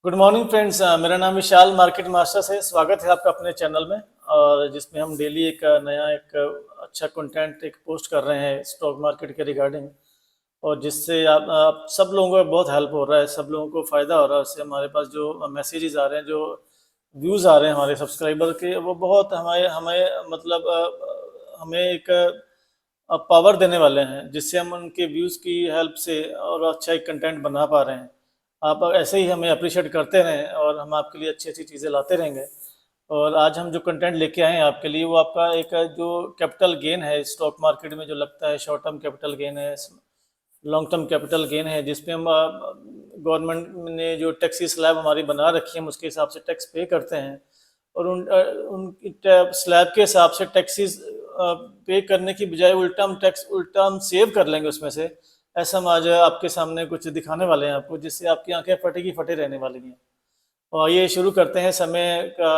Good morning friends. मेरा नाम विशाल market masters है। स्वागत है आपका अपने चैनल में, और जिसमें हम डेली एक नया अच्छा कंटेंट एक पोस्ट कर रहे हैं स्टॉक मार्केट के रिगार्डिंग, और जिससे आप सब लोगों को बहुत हेल्प हो रहा है, सब लोगों को फ़ायदा हो रहा है। उससे हमारे पास जो मैसेजेस आ रहे हैं, जो व्यूज़ आ रहे हैं हमारे सब्सक्राइबर के, वो बहुत हमें हमें मतलब हमें एक पावर देने वाले हैं, जिससे हम उनके व्यूज़ की हेल्प से और अच्छा एक कंटेंट बना पा रहे हैं। आप ऐसे ही हमें अप्रिशिएट करते रहें और हम आपके लिए अच्छी अच्छी चीज़ें लाते रहेंगे। और आज हम जो कंटेंट लेके आए हैं आपके लिए, वो आपका एक जो कैपिटल गेन है स्टॉक मार्केट में जो लगता है, शॉर्ट टर्म कैपिटल गेन है, लॉन्ग टर्म कैपिटल गेन है, जिसमें हम गवर्नमेंट ने जो टैक्सी स्लैब हमारी बना रखी है, हम उसके हिसाब से टैक्स पे करते हैं। और उन स्लैब के हिसाब से टैक्सीज पे करने की बजाय उल्टा हम सेव कर लेंगे उसमें से। ऐसा हम आज आपके सामने कुछ दिखाने वाले हैं आपको, जिससे आपकी आंखें फटी की फटी रहने वाली हैं। और ये शुरू करते हैं। समय का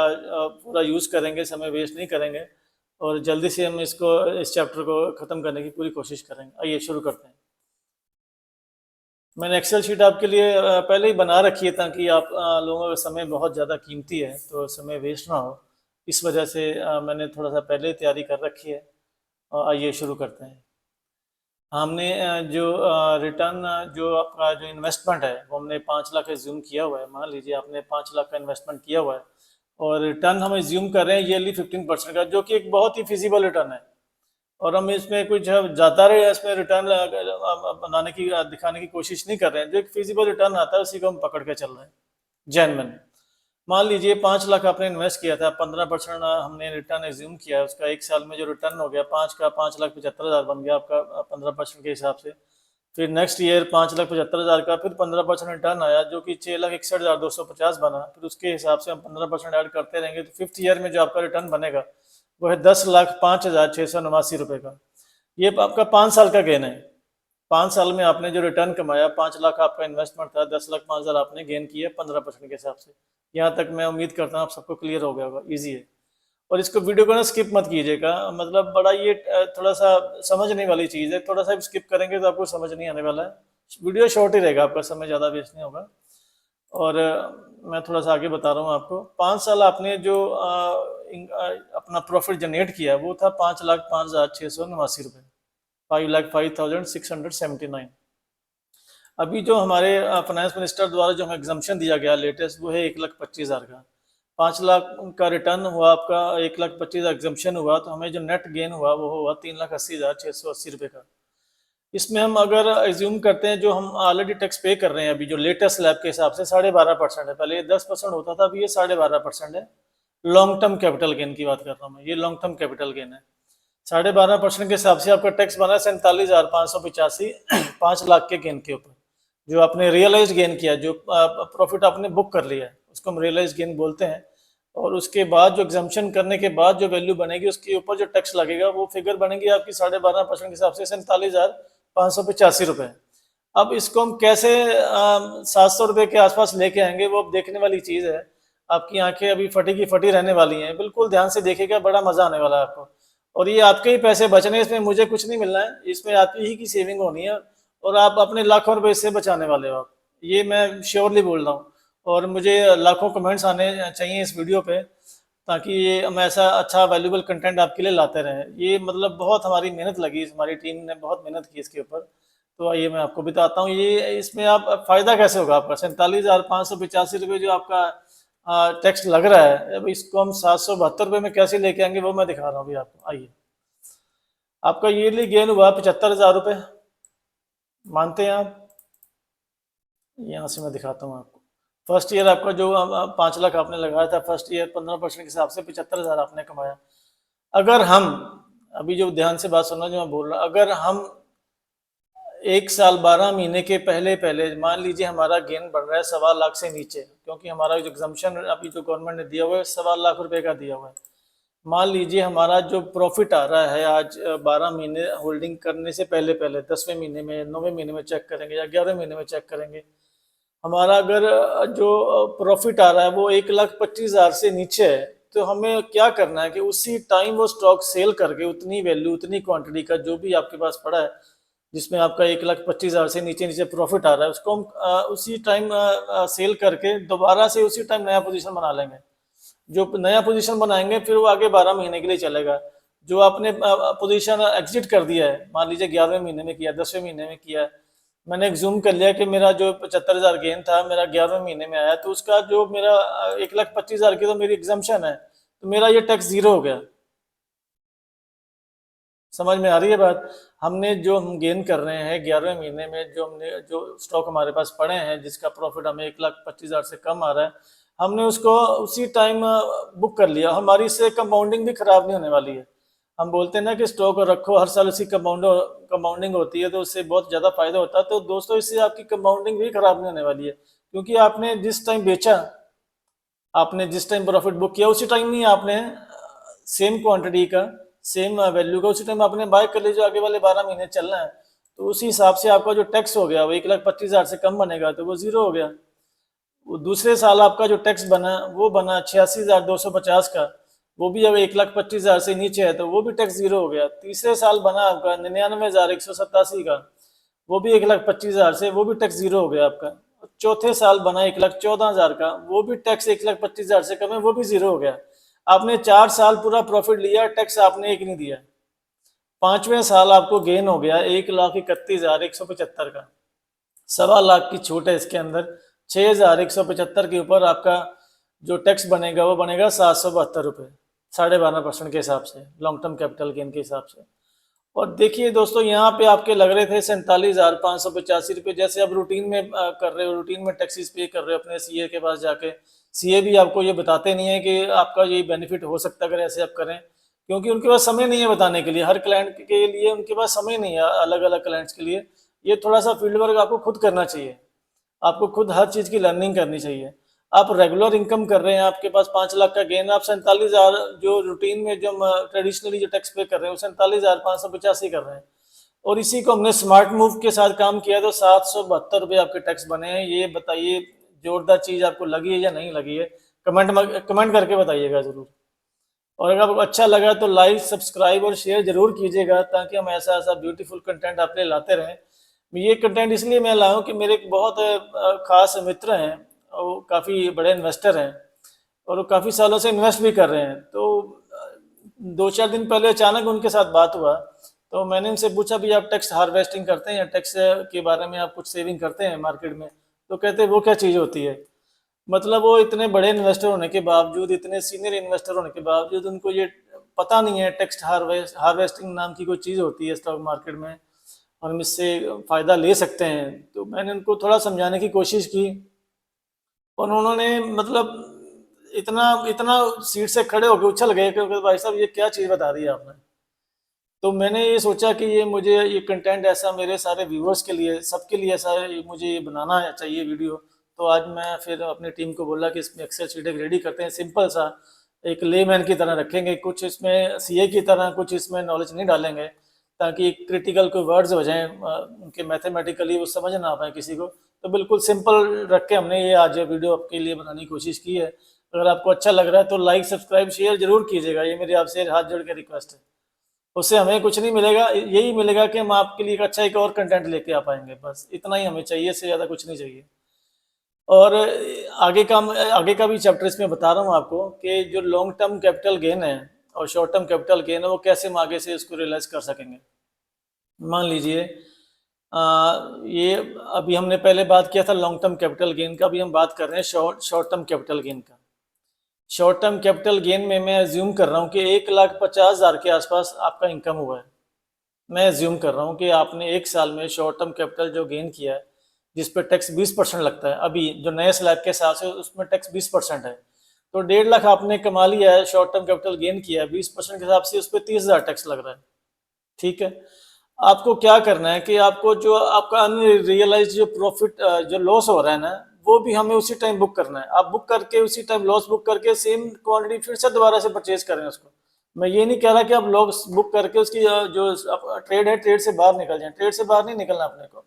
पूरा यूज़ करेंगे, समय वेस्ट नहीं करेंगे, और जल्दी से हम इस चैप्टर को ख़त्म करने की पूरी कोशिश करेंगे। आइए शुरू करते हैं। मैंने एक्सेल शीट आपके लिए पहले ही बना रखी है, ताकि आप लोगों का समय बहुत ज़्यादा कीमती है, तो समय वेस्ट ना हो। इस वजह से मैंने थोड़ा सा पहले ही तैयारी कर रखी है। आइए शुरू करते हैं। हमने जो रिटर्न जो आपका जो इन्वेस्टमेंट है, वो हमने 5 लाख एज्यूम किया हुआ है। मान लीजिए आपने 5 लाख का इन्वेस्टमेंट किया हुआ है, और रिटर्न हम एज्यूम कर रहे हैं ईयरली 15% का, जो कि एक बहुत ही फिजिबल रिटर्न है। और हम इसमें कुछ ज़्यादा इसमें रिटर्न बनाने की दिखाने की कोशिश नहीं कर रहे हैं। जो एक फिजिबल रिटर्न आता है उसी को हम पकड़ के चल रहे हैं, जेन्युइन। मान लीजिए 5 लाख आपने इन्वेस्ट किया था, 15% हमने रिटर्न एज्यूम किया है उसका। एक साल में जो रिटर्न हो गया 5 लाख 75 हज़ार बन गया आपका 15% के हिसाब से। फिर नेक्स्ट ईयर 5 लाख 75 हज़ार का फिर 15% रिटर्न आया, जो कि 6,61,250 बना। फिर उसके हिसाब से हम 15% ऐड करते रहेंगे, तो फिफ्थ ईयर में जो आपका रिटर्न बनेगा वो है 10,05,689 रुपये का। ये आपका 5 साल का गेन है। 5 साल में आपने जो रिटर्न कमाया, 5 लाख आपका इन्वेस्टमेंट था, 10,05,000 आपने गेन किया 15% के हिसाब से। यहाँ तक मैं उम्मीद करता हूँ आप सबको क्लियर हो गया होगा, ईजी है। और इसको वीडियो को ना स्किप मत कीजिएगा, मतलब बड़ा ये थोड़ा सा समझने वाली चीज़ है। थोड़ा सा स्किप करेंगे तो आपको समझ नहीं आने वाला है। वीडियो शॉर्ट ही रहेगा, आपका समय ज़्यादा वेस्ट नहीं होगा। और मैं थोड़ा सा आगे बता रहा हूँ आपको। 5 साल आपने जो अपना प्रॉफिट जनरेट किया, वो था 5,05,689 रुपये, 5,05,679। अभी जो हमारे फाइनेंस मिनिस्टर द्वारा जो हमें एग्जाम्पशन दिया गया लेटेस्ट, वो है 1,25,000 का। 5 लाख का रिटर्न हुआ आपका, 1,25,000 एग्जाम्पशन हुआ, तो हमें जो नेट गेन हुआ वो हुआ 3,80,680 रुपये का। इसमें हम अगर एज्यूम करते हैं, जो हम ऑलरेडी टैक्स पे कर रहे हैं अभी जो लेटेस्ट स्लैब के हिसाब से 12.5% है। पहले ये 10% होता था, अभी ये 12.5% है। लॉन्ग टर्म कैपिटल गेन की बात कर रहा हूँ मैं, ये लॉन्ग टर्म कैपिटल गेन है। 12.5% के हिसाब से आपका टैक्स बना 47,585 5 लाख के गेन के ऊपर। जो आपने रियलाइज गेन किया, जो प्रॉफिट आपने बुक कर लिया है, उसको हम रियलाइज गेन बोलते हैं। और उसके बाद जो एग्जाम्पशन करने के बाद जो वैल्यू बनेगी, उसके ऊपर जो टैक्स लगेगा, वो फिगर बनेगी आपकी 12.5% के हिसाब से 47,585 रुपये। अब इसको हम कैसे 700 रुपये के आसपास लेके आएंगे, वो अब देखने वाली चीज़ है। आपकी आंखें अभी फटी की फटी रहने वाली हैं, बिल्कुल ध्यान से देखिएगा, बड़ा मजा आने वाला है आपको। और ये आपके ही पैसे बचने, इसमें मुझे कुछ नहीं मिलना है, इसमें आपकी ही की सेविंग होनी है। और आप अपने लाखों रुपए इससे बचाने वाले हो आप, ये मैं श्योरली बोल रहा हूँ। और मुझे लाखों कमेंट्स आने चाहिए इस वीडियो पे, ताकि ये हम ऐसा अच्छा वैल्यूबल कंटेंट आपके लिए लाते रहें। ये मतलब बहुत हमारी मेहनत लगी, हमारी टीम ने बहुत मेहनत की इसके ऊपर। तो आइए मैं आपको बताता हूँ ये इसमें आप फ़ायदा कैसे होगा आपका। 47,585 रुपये जो आपका टैक्स लग रहा है, अब इसको हम 772 रुपये में कैसे लेके आएंगे, वो मैं दिखा रहा हूँ अभी आपको। आइए, आपका ईयरली गेन हुआ 75,000 रुपये, मानते हैं आप? यहाँ से मैं दिखाता हूँ आपको। फर्स्ट ईयर आपका जो 5 लाख आपने लगाया था, फर्स्ट ईयर 15% के हिसाब से 75,000 आपने कमाया। अगर हम अभी जो ध्यान से बात सुनना जो मैं बोल रहा हूँ, अगर हम 1 साल 12 महीने के पहले पहले मान लीजिए हमारा गेन बढ़ रहा है 1.25 लाख से नीचे, क्योंकि हमारा जो एग्जाम्पशन अभी जो गवर्नमेंट ने दिया हुआ है 1.25 लाख रुपए का दिया हुआ है। मान लीजिए हमारा जो प्रॉफिट आ रहा है आज 12 महीने होल्डिंग करने से पहले पहले, 10वें महीने में, 9वें महीने में चेक करेंगे या 11वें महीने में चेक करेंगे, हमारा अगर जो प्रॉफिट आ रहा है वो 1,25,000 से नीचे है, तो हमें क्या करना है कि उसी टाइम वो स्टॉक सेल करके उतनी वैल्यू, उतनी क्वांटिटी का जो भी आपके पास पड़ा है, जिसमें आपका 1,25,000 से नीचे नीचे प्रॉफिट आ रहा है, उसको हम उसी टाइम सेल करके दोबारा से उसी टाइम नया पोजीशन बना लेंगे। जो नया पोजीशन बनाएंगे फिर वो आगे 12 महीने के लिए चलेगा। जो आपने पोजीशन एग्जिट कर दिया है, मान लीजिए 11वें महीने में किया, 10वें महीने में किया, मैंने एग्जूम कर लिया कि मेरा जो 75,000 गेन था मेरा 11वें महीने में आया, तो उसका जो मेरा 1,25,000 की तो मेरी एग्जाम्पशन है, तो मेरा ये टैक्स जीरो हो गया। समझ में आ रही है बात? हमने जो हम गेन कर रहे हैं 11वें महीने में, जो स्टॉक हमारे पास पड़े हैं जिसका प्रॉफिट हमें 1,25,000 से कम आ रहा है, हमने उसको उसी टाइम बुक कर लिया। हमारी इससे कंपाउंडिंग भी खराब नहीं होने वाली है। हम बोलते हैं ना कि स्टॉक रखो, हर साल उसकी कंपाउंडिंग होती है, तो उससे बहुत ज़्यादा फायदा होता है। तो दोस्तों, इससे आपकी कंपाउंडिंग भी खराब नहीं होने वाली है, क्योंकि आपने जिस टाइम बेचा, आपने जिस टाइम प्रॉफिट बुक किया उसी टाइम ही आपने सेम क्वांटिटी का, सेम वैल्यू का उसी टाइम आपने बाय कर लिया, जो आगे वाले 12 महीने चलना है। तो उसी हिसाब से आपका जो टैक्स हो गया वो 1,25,000 से कम बनेगा, तो वो जीरो हो गया। वो दूसरे साल आपका जो टैक्स बना वो बना 86,250 का, वो भी अगर 1,25,000 से नीचे है तो वो भी टैक्स जीरो हो गया। तीसरे साल बना आपका 99,187 का, वो भी 1,25,000 से, वो भी टैक्स जीरो हो गया आपका। चौथे साल बना 1,14,000 का, वो भी टैक्स 1,25,000 से कम है, वो भी जीरो हो गया। आपने 4 साल पूरा प्रॉफिट लिया, टैक्स आपने एक नहीं दिया। पांचवें साल आपको गेन हो गया 1,31,175 का, 1.25 लाख की छूट है इसके अंदर। 6,175 के ऊपर आपका जो टैक्स बनेगा वो बनेगा 772 रुपये, 12.5% के हिसाब से, लॉन्ग टर्म कैपिटल गेन के हिसाब से। और देखिए दोस्तों, यहाँ पे आपके लग रहे थे 47,585 रुपये, जैसे आप रूटीन में कर रहे हो, रूटीन में टैक्सेस पे कर रहे हो अपने सीए के पास जाके। सीए भी आपको ये बताते नहीं है कि आपका ये बेनिफिट हो सकता है अगर ऐसे आप करें, क्योंकि उनके पास समय नहीं है बताने के लिए। हर क्लाइंट के लिए उनके पास समय नहीं है, अलग अलग क्लाइंट्स के लिए। ये थोड़ा सा फील्ड वर्क आपको खुद करना चाहिए, आपको खुद हर चीज़ की लर्निंग करनी चाहिए। आप रेगुलर इनकम कर रहे हैं, आपके पास 5 लाख का गेन, आप 47,000 जो रूटीन में जो ट्रेडिशनली जो टैक्स पे कर रहे हैं वो 47,585 कर रहे हैं, और इसी को हमने स्मार्ट मूव के साथ काम किया तो 772 रुपये आपके टैक्स बने हैं। ये बताइए जोरदार चीज़ आपको लगी है या नहीं लगी है? कमेंट करके बताइएगा ज़रूर। और अगर आपको अच्छा लगा तो लाइक, सब्सक्राइब और शेयर जरूर कीजिएगा, ताकि हम ऐसा ऐसा ब्यूटीफुल कंटेंट आपके लिए लाते रहें। ये कंटेंट इसलिए मैं लाया हूँ कि मेरे एक बहुत खास मित्र हैं, वो काफ़ी बड़े इन्वेस्टर हैं और वो काफ़ी सालों से इन्वेस्ट भी कर रहे हैं। तो 2-4 दिन पहले अचानक उनके साथ बात हुआ, तो मैंने उनसे पूछा भी आप टैक्स हार्वेस्टिंग करते हैं या टैक्स के बारे में आप कुछ सेविंग करते हैं मार्केट में? तो कहते हैं वो क्या चीज़ होती है। मतलब वो इतने बड़े इन्वेस्टर होने के बावजूद, इतने सीनियर इन्वेस्टर होने के बावजूद उनको ये पता नहीं है टैक्स हार्वेस्टिंग नाम की कोई चीज़ होती है स्टॉक मार्केट में, और हम इससे फ़ायदा ले सकते हैं। तो मैंने उनको थोड़ा समझाने की कोशिश की, और उन्होंने मतलब इतना इतना सीट से खड़े होकर उछल गए कि भाई साहब ये क्या चीज़ बता दी आपने। तो मैंने ये सोचा कि ये मुझे ये कंटेंट ऐसा मेरे सारे व्यूअर्स के लिए, सबके लिए ऐसा मुझे ये बनाना चाहिए वीडियो। तो आज मैं फिर अपनी टीम को बोला कि इसमें एक्सेल शीट एक रेडी करते हैं, सिंपल सा, एक लेमैन की तरह रखेंगे, कुछ इसमें सीए की तरह कुछ इसमें नॉलेज नहीं डालेंगे, ताकि क्रिटिकल कोई वर्ड्स हो जाएं उनके मैथमेटिकली वो समझ ना आ पाए किसी को। तो बिल्कुल सिंपल रख के हमने ये आज वीडियो आपके लिए बनाने की कोशिश की है। अगर आपको अच्छा लग रहा है तो लाइक, सब्सक्राइब, शेयर जरूर कीजिएगा, ये मेरी आपसे हाथ जोड़ के रिक्वेस्ट है। उससे हमें कुछ नहीं मिलेगा, यही मिलेगा कि हम आपके लिए एक अच्छा एक और कंटेंट लेके आ पाएंगे, बस इतना ही हमें चाहिए, इससे ज़्यादा कुछ नहीं चाहिए। और आगे का भी चैप्टर इसमें बता रहा हूँ आपको कि जो लॉन्ग टर्म कैपिटल गेन है और शॉर्ट टर्म कैपिटल गेन है वो कैसे हम आगे से इसको रियलाइज कर सकेंगे। मान लीजिए ये अभी हमने पहले बात किया था लॉन्ग टर्म कैपिटल गेन का, अभी हम बात कर रहे हैं शॉर्ट टर्म कैपिटल गेन का। शॉर्ट टर्म कैपिटल गेन में मैं एज्यूम कर रहा हूँ कि 1,50,000 के आसपास आपका इनकम हुआ है। मैं एज्यूम कर रहा हूँ कि आपने एक साल में शॉर्ट टर्म कैपिटल जो गेन किया है, जिस पर टैक्स 20% लगता है, अभी जो नए स्लैब के हिसाब से उसमें टैक्स 20% है, तो 1.5 लाख आपने कमा लिया है, शॉर्ट टर्म कैपिटल गेन किया है, 20% के हिसाब से उस पर 30,000 टैक्स लग रहा है। ठीक है, आपको क्या करना है कि आपको जो आपका अनरियलाइज जो प्रॉफिट जो लॉस हो रहा है ना, वो भी हमें उसी टाइम बुक करना है। आप बुक करके उसी टाइम लॉस बुक करके सेम क्वांटिटी फिर से दोबारा से परचेज करें उसको। मैं ये नहीं कह रहा कि आप लॉस बुक करके उसकी जो ट्रेड है ट्रेड से बाहर निकल जाए, ट्रेड से बाहर नहीं निकलना अपने को।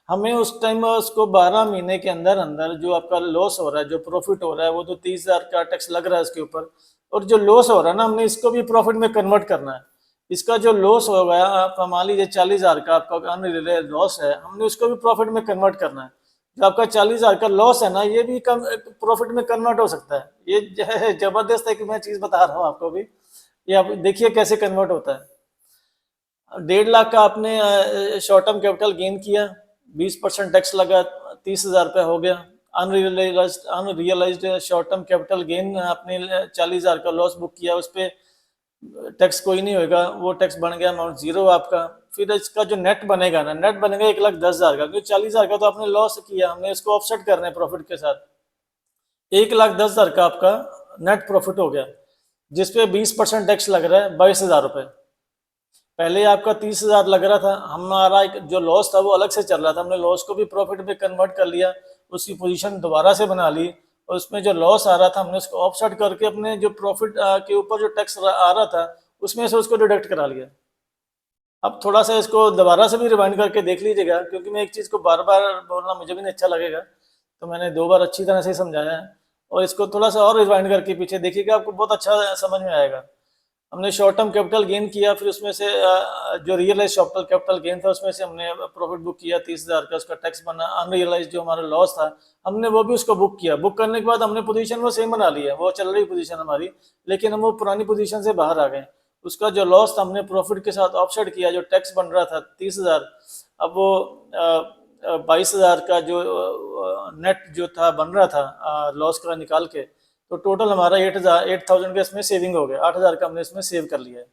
हमें उस टाइम उसको 12 महीने के अंदर अंदर जो आपका लॉस हो रहा है, जो प्रॉफिट हो रहा है, वो तो 30,000 का टैक्स लग रहा है उसके ऊपर, और जो लॉस हो रहा है ना, हमने इसको भी प्रॉफिट में कन्वर्ट करना है। इसका जो लॉस हो गया, आप मान लीजिए 40,000 का आपका अनरियलाइज्ड लॉस है, हमने उसको भी प्रॉफिट में कन्वर्ट करना है। जो आपका 40,000 का लॉस है ना, ये भी कम प्रॉफिट में कन्वर्ट हो सकता है। ये जबरदस्त है कि मैं चीज बता रहा हूँ आपको भी, ये आप देखिए कैसे कन्वर्ट होता है। 1.5 लाख का आपने शॉर्ट टर्म कैपिटल गेन किया, 20% टैक्स लगा, 30,000 रुपया हो गया। Unrealised short term capital gain आपने 40,000 का लॉस बुक किया, उस पर टैक्स कोई नहीं होगा, वो टैक्स बन गया अमाउंट जीरो आपका। फिर इसका जो नेट बनेगा ना, नेट बनेगा 1,10,000 का, क्योंकि 40,000 का तो आपने लॉस किया, हमने इसको ऑफसेट करना है प्रॉफिट के साथ। 1,10,000 का आपका नेट प्रॉफिट हो गया, जिसपे 20% टैक्स लग रहा है 22,000 रुपये। पहले आपका 30,000 लग रहा था, हमारा जो लॉस था वो अलग से चल रहा था, हमने लॉस को भी प्रॉफिट में कन्वर्ट कर लिया, उसकी पोजीशन दोबारा से बना ली, और उसमें जो लॉस आ रहा था हमने उसको ऑफसेट करके अपने जो प्रॉफिट के ऊपर जो टैक्स आ रहा था उसमें से उसको डिडक्ट करा लिया। अब थोड़ा सा इसको दोबारा से भी रिवाइंड करके देख लीजिएगा, क्योंकि मैं एक चीज़ को बार बार बोलना मुझे भी नहीं अच्छा लगेगा, तो मैंने 2 बार अच्छी तरह से समझाया है, और इसको थोड़ा सा और रिवाइंड करके पीछे देखिएगा, आपको बहुत अच्छा समझ में आएगा। हमने शॉर्ट टर्म कैपिटल गेन किया, फिर उसमें से जो realise short term capital gain था उसमें से हमने प्रॉफिट बुक किया 30,000 का, उसका टैक्स बना। अनरियलाइज जो हमारा लॉस था हमने वो भी उसको बुक किया, बुक करने के बाद हमने पोजीशन वो सेम बना ली है, वो चल रही पोजीशन हमारी, लेकिन हम वो पुरानी पोजीशन से बाहर आ गए। उसका जो लॉस था हमने प्रॉफिट के साथ ऑफसेट किया, जो टैक्स बन रहा था 30,000, अब वो 22,000 का जो नेट जो था बन रहा था लॉस का निकाल के, तो टोटल हमारा 8,000 का इसमें सेविंग हो गया, 8,000 का हमने इसमें सेव कर लिया है।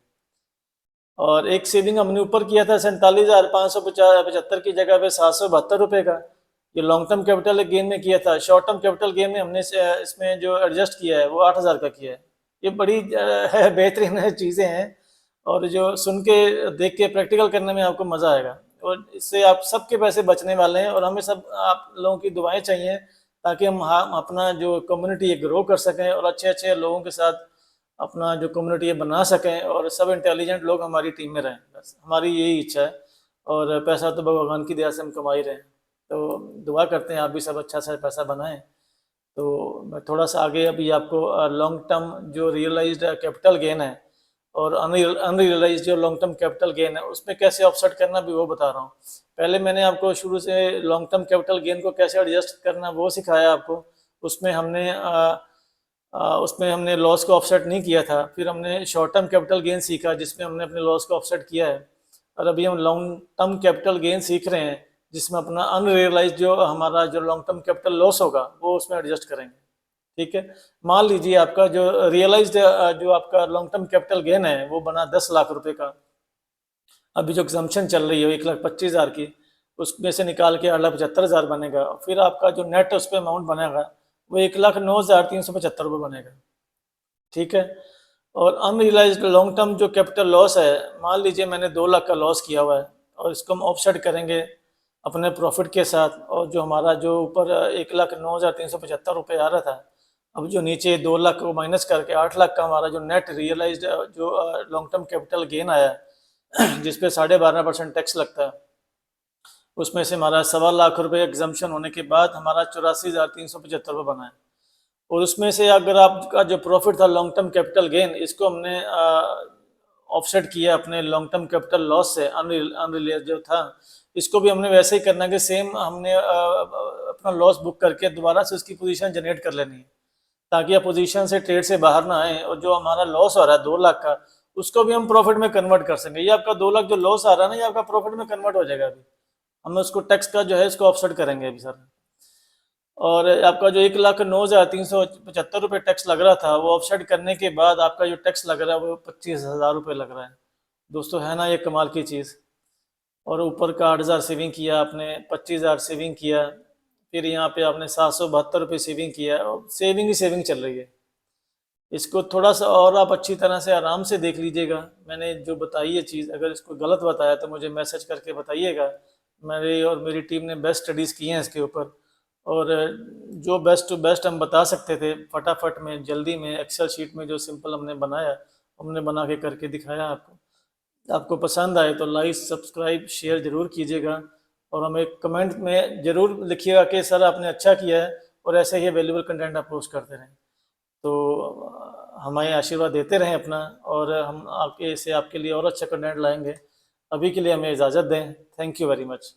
और एक सेविंग हमने ऊपर किया था 47,575 की जगह पे 772 रुपये का, ये लॉन्ग टर्म कैपिटल गेन में किया था। शॉर्ट टर्म कैपिटल गेन में हमने इसमें जो एडजस्ट किया है वो 8,000 का किया है। ये बड़ी बेहतरीन चीज़ें हैं, और जो सुन के देख के प्रैक्टिकल करने में आपको मज़ा आएगा, और इससे आप सबके पैसे बचने वाले हैं, और हमें सब आप लोगों की दुआएं चाहिए, ताकि हम अपना जो कम्युनिटी ग्रो कर सकें, और अच्छे अच्छे लोगों के साथ अपना जो कम्युनिटी बना सकें, और सब इंटेलिजेंट लोग हमारी टीम में रहें। बस हमारी यही इच्छा है, और पैसा तो भगवान की दया से हम कमा ही रहे हैं, तो दुआ करते हैं आप भी सब अच्छा सा पैसा बनाएं। तो मैं थोड़ा सा आगे अभी आपको लॉन्ग टर्म जो रियलाइज्ड कैपिटल गेन है और अनरियलाइज्ड जो लॉन्ग टर्म कैपिटल गेन है उसमें कैसे ऑफसेट करना भी वो बता रहा हूँ। पहले मैंने आपको शुरू से लॉन्ग टर्म कैपिटल गेन को कैसे एडजस्ट करना वो सिखाया आपको, उसमें हमने लॉस को ऑफसेट नहीं किया था। फिर हमने शॉर्ट टर्म कैपिटल गेन सीखा, जिसमें हमने अपने लॉस को ऑफसेट किया है, और अभी हम लॉन्ग टर्म कैपिटल गेन सीख रहे हैं, जिसमें अपना अनरियलाइज जो हमारा जो लॉन्ग टर्म कैपिटल लॉस होगा वो उसमें एडजस्ट करेंगे। ठीक है, मान लीजिए आपका जो रियलाइज्ड जो आपका लॉन्ग टर्म कैपिटल गेन है वो बना 10 लाख रुपए का, अभी जो एग्जम्पशन चल रही है 1,25,000 की, उसमें से निकाल के 8,75,000 बनेगा। फिर आपका जो नेट उस पर अमाउंट बनेगा वो 1,09,375 रुपये बनेगा। ठीक है, और अनरियलाइज्ड लॉन्ग टर्म जो कैपिटल लॉस है, मान लीजिए मैंने 2 लाख का लॉस किया हुआ है, और इसको हम ऑफसेट करेंगे अपने प्रॉफिट के साथ, और जो हमारा जो ऊपर 1,09,375 रुपये आ रहा था, अब जो नीचे 2 लाख को माइनस करके 8 लाख का हमारा जो नेट रियलाइज्ड जो लॉन्ग टर्म कैपिटल गेन आया है, जिसपे 12.5% टैक्स लगता है, उसमें से हमारा 1.25 लाख रुपये एग्जम्पशन होने के बाद हमारा 84,375 रुपये बना है। और उसमें से अगर आपका जो प्रॉफिट था लॉन्ग टर्म कैपिटल गेन, इसको हमने ऑफसेट किया अपने लॉन्ग टर्म कैपिटल लॉस से, अनरियलाइज्ड जो था, इसको भी हमने वैसे ही करना है कि सेम हमने अपना लॉस बुक करके दोबारा से उसकी पोजीशन जनरेट कर लेनी है, ताकि आप पोजीशन से ट्रेड से बाहर ना आए, और जो हमारा लॉस हो रहा है 2 लाख का, उसको भी हम प्रॉफिट में कन्वर्ट कर सकेंगे। ये आपका 2 लाख जो लॉस आ रहा है ना, ये आपका प्रॉफिट में कन्वर्ट हो जाएगा। अभी हम उसको टैक्स का जो है इसको ऑफसेट करेंगे अभी सर। और आपका जो 1,09,375 रुपये टैक्स लग रहा था, वो ऑफसेट करने के बाद आपका जो टैक्स लग रहा है वो 25,000 रुपये लग रहा है। दोस्तों है ना ये कमाल की चीज़। और ऊपर का 8,000 सेविंग किया आपने, 25,000 सेविंग किया, फिर यहाँ पे आपने 772 रुपये सेविंग किया, और सेविंग ही सेविंग चल रही है। इसको थोड़ा सा और आप अच्छी तरह से आराम से देख लीजिएगा। मैंने जो बताई है चीज़, अगर इसको गलत बताया तो मुझे मैसेज करके बताइएगा। मेरी और मेरी टीम ने बेस्ट स्टडीज़ की हैं इसके ऊपर, और जो बेस्ट टू बेस्ट हम बता सकते थे फटाफट में जल्दी में एक्सेल शीट में जो सिंपल हमने बनाया, हमने बना के करके दिखाया आपको। आपको पसंद आए तो लाइक सब्सक्राइब शेयर ज़रूर कीजिएगा, और हमें कमेंट में ज़रूर लिखिएगा कि सर आपने अच्छा किया है, और ऐसे ही वैल्यूबल कंटेंट आप पोस्ट करते रहें। तो हमें आशीर्वाद देते रहें अपना, और हम आपके लिए और अच्छा कंटेंट लाएंगे। अभी के लिए हमें इजाज़त दें। Thank you very much.